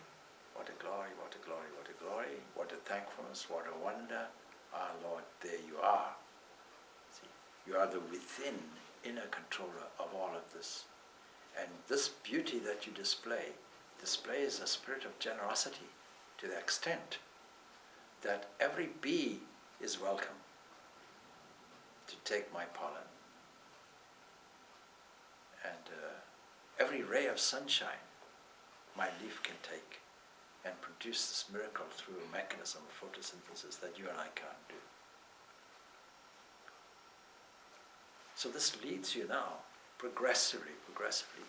what a glory, what a glory, what a glory, what a thankfulness, what a wonder. Ah, Lord, there you are. See, you are the within, inner controller of all of this. And this beauty that you displays a spirit of generosity to the extent that every bee is welcome to take my pollen. And every ray of sunshine my leaf can take and produce this miracle through a mechanism of photosynthesis that you and I can't do. So this leads you now progressively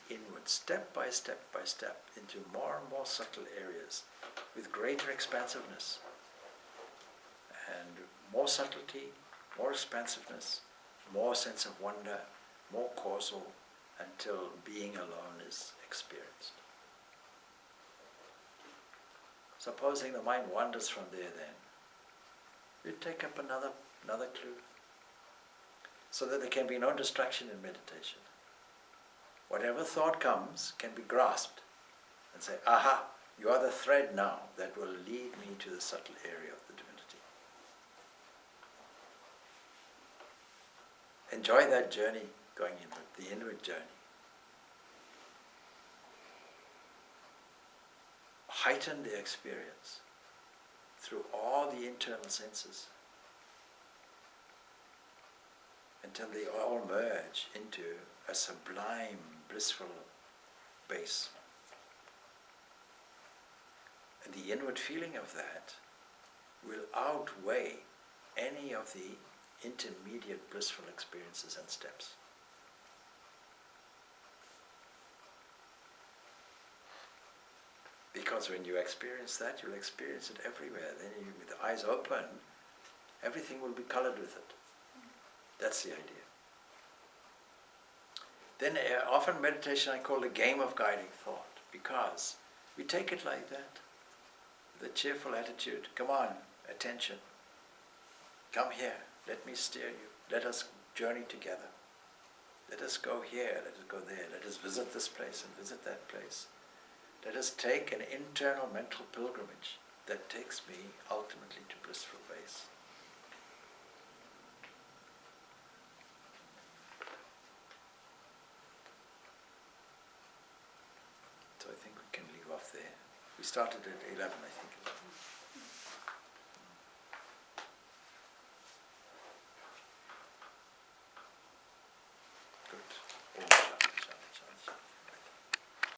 inward, step by step, into more and more subtle areas with greater expansiveness and more subtlety, more expansiveness, more sense of wonder, more causal, until being alone is experienced. Supposing the mind wanders from there then, you take up another clue, so that there can be no distraction in meditation. Whatever thought comes can be grasped and say, aha, you are the thread now that will lead me to the subtle area of the divinity. Enjoy that journey going inward, the inward journey. Heighten the experience through all the internal senses until they all merge into a sublime, blissful base. And the inward feeling of that will outweigh any of the intermediate blissful experiences and steps. Because when you experience that, you'll experience it everywhere. Then you, with the eyes open, everything will be colored with it. That's the idea. Then often meditation I call the game of guiding thought, because we take it like that, with a cheerful attitude. Come on, attention. Come here, let me steer you. Let us journey together. Let us go here, let us go there. Let us visit this place and visit that place. Let us take an internal mental pilgrimage that takes me ultimately to blissful base. So I think we can leave off there. We started at 11, I think.